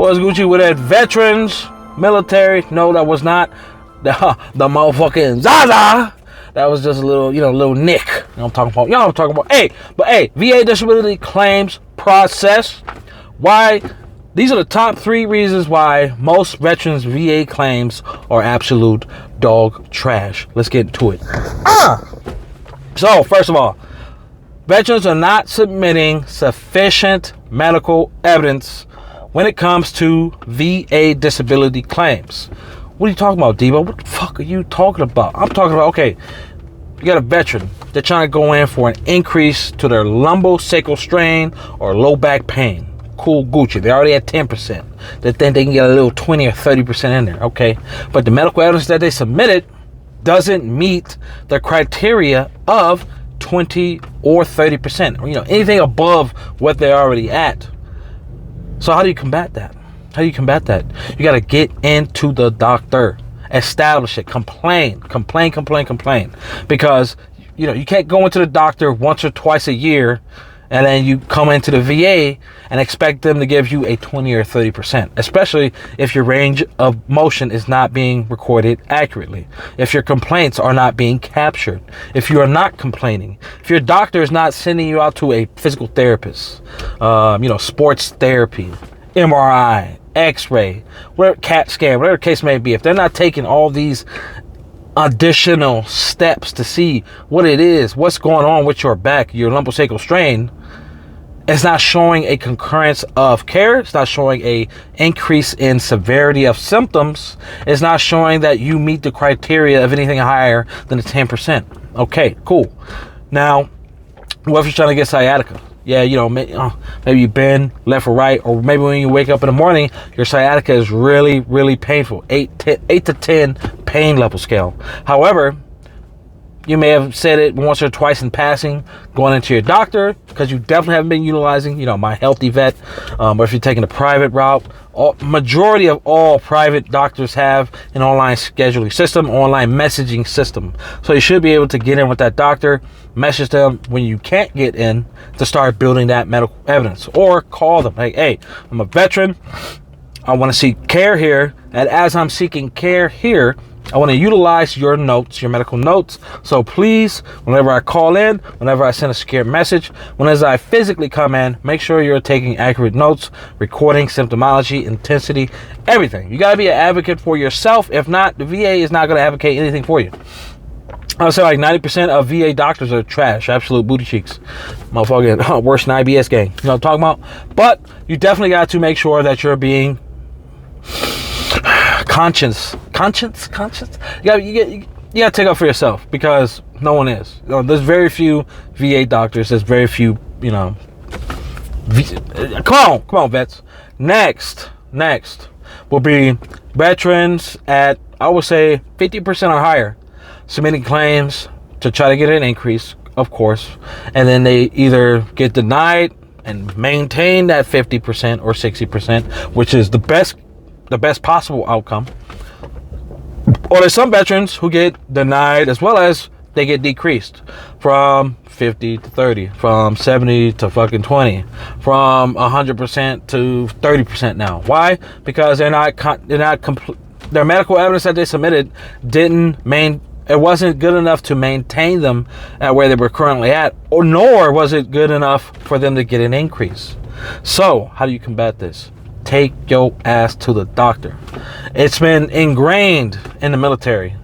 Was Gucci with that? Veterans, military. No, that was not the motherfucking Zaza. That was just a little, little nick. You know what I'm talking about? You know what I'm talking about? Hey, VA disability claims process. Why? These are the top 3 reasons why most veterans' VA claims are absolute dog trash. Let's get into it. So, first of all, veterans are not submitting sufficient medical evidence when it comes to VA disability claims. What are you talking about, Debo? What the fuck are you talking about? I'm talking about, okay, you got a veteran. They're trying to go in for an increase to their lumbosacral strain or low back pain. Cool, Gucci. They already at 10%. They think they can get a little 20 or 30% in there, okay? But the medical evidence that they submitted doesn't meet the criteria of 20 or 30%. Anything above what they're already at. So how do you combat that? How do you combat that? You got to get into the doctor, establish it, complain. Because, you can't go into the doctor once or twice a year and then you come into the VA and expect them to give you a 20 or 30%, especially if your range of motion is not being recorded accurately, if your complaints are not being captured, if you are not complaining, if your doctor is not sending you out to a physical therapist, sports therapy, MRI, X-ray, whatever, CAT scan, whatever the case may be, if they're not taking all these additional steps to see what it is, what's going on with your back, your lumbosacral strain, it's not showing a concurrence of care. It's not showing a increase in severity of symptoms. It's not showing that you meet the criteria of anything higher than the 10%. Okay, cool. Now, what if you're trying to get sciatica? Yeah, maybe you bend left or right, or maybe when you wake up in the morning, your sciatica is really, really painful. 8 to 10 pain level scale. However, you may have said it once or twice in passing, going into your doctor, because you definitely haven't been utilizing, My Healthy Vet, or if you're taking a private route. Majority of all private doctors have an online scheduling system, online messaging system. So you should be able to get in with that doctor, message them when you can't get in to start building that medical evidence, or call them like, hey, I'm a veteran. I want to seek care here. And as I'm seeking care here, I want to utilize your notes, your medical notes. So please, whenever I call in, whenever I send a secure message, whenever I physically come in, make sure you're taking accurate notes, recording symptomology, intensity, everything. You got to be an advocate for yourself. If not, the VA is not going to advocate anything for you. I would say like 90% of VA doctors are trash, absolute booty cheeks. Motherfucking worse than IBS gang. You know what I'm talking about? But you definitely got to make sure that you're being conscious. You gotta take up for yourself, because no one is. There's very few VA doctors. There's very few, Come on, vets. Next will be veterans at, I would say, 50% or higher, submitting claims to try to get an increase, of course, and then they either get denied and maintain that 50% or 60%, which is the best possible outcome. Or there's some veterans who get denied as well as they get decreased from 50 to 30, from 70 to fucking 20, from 100% to 30% now. Why? Because their medical evidence that they submitted it wasn't good enough to maintain them at where they were currently at, or nor was it good enough for them to get an increase. So how do you combat this? Take your ass to the doctor. It's been ingrained in the military,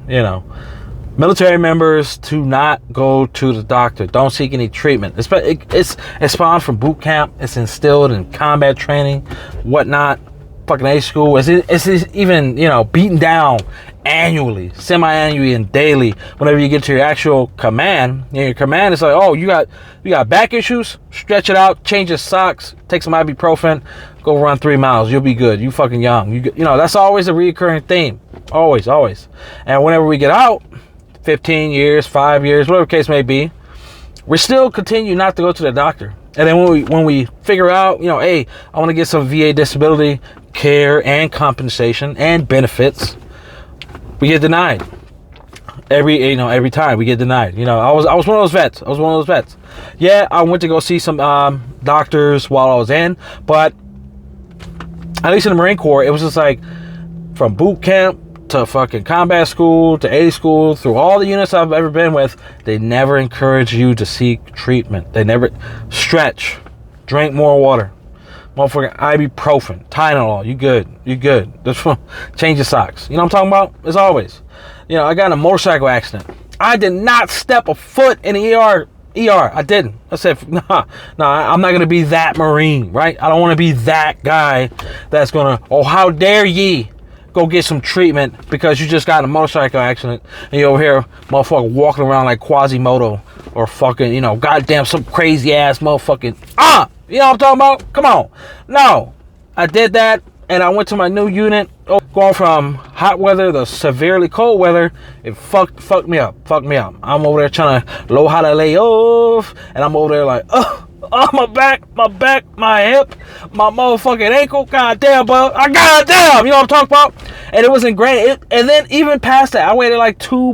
military members to not go to the doctor. Don't seek any treatment. It's spawned from boot camp. It's instilled in combat training, whatnot. Fucking A school. It's even, beaten down annually, semi-annually, and daily. Whenever you get to your actual command, your command is like, oh, you got back issues? Stretch it out, change your socks, take some ibuprofen, go run 3 miles. You'll be good. You fucking young. That's always a recurring theme. Always. And whenever we get out, 15 years, 5 years, whatever the case may be, we still continue not to go to the doctor. And then when we figure out, hey, I want to get some VA disability care and compensation and benefits, we get denied. Every time we get denied. I was one of those vets. Yeah, I went to go see some doctors while I was in, but at least in the Marine Corps, it was just like from boot camp to fucking combat school to A school, through all the units I've ever been with, they never encourage you to seek treatment. They never stretch, drink more water, motherfucking ibuprofen, Tylenol, you good. Just change your socks. You know what I'm talking about? As always. You know, I got in a motorcycle accident. I did not step a foot in the ER. I didn't. I said, nah, I'm not going to be that Marine, right? I don't want to be that guy that's going to, oh, how dare ye go get some treatment because you just got in a motorcycle accident and you're over here, motherfucker, walking around like Quasimodo or fucking, you know, goddamn some crazy ass motherfucking, you know what I'm talking about? Come on. No, I did that and I went to my new unit. Oh, going from hot weather to severely cold weather, it fucked me up. I'm over there trying to low how to lay off, and I'm over there like, oh, my back, my hip, my motherfucking ankle, goddamn, bro, goddamn, you know what I'm talking about? And it wasn't great. And then even past that, I waited like 2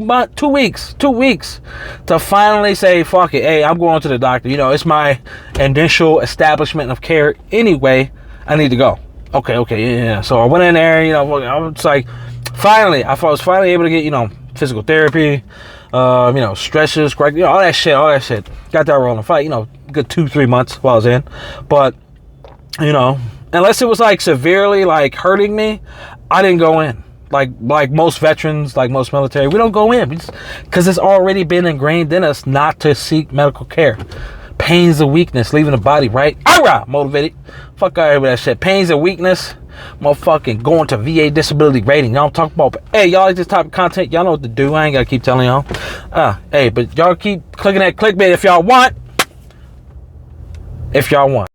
weeks to finally say, fuck it, hey, I'm going to the doctor. You know, it's my initial establishment of care anyway. I need to go. Okay, yeah. So I went in there, you know, I was like, I was finally able to get, you know, physical therapy, you know, stretches, correct, you know, all that shit. Got that rolling. Fight, you know, good 2-3 months while I was in. But, you know, unless it was like severely like hurting me, I didn't go in. Like most veterans, like most military, we don't go in because it's already been ingrained in us not to seek medical care. Pains of weakness, leaving the body, right? Alright, motivated. Fuck out of here with that shit. Pains of weakness, motherfucking going to VA disability rating. Y'all talk about, hey, y'all like this type of content, y'all know what to do. I ain't gotta keep telling y'all. Hey, but y'all keep clicking that clickbait if y'all want.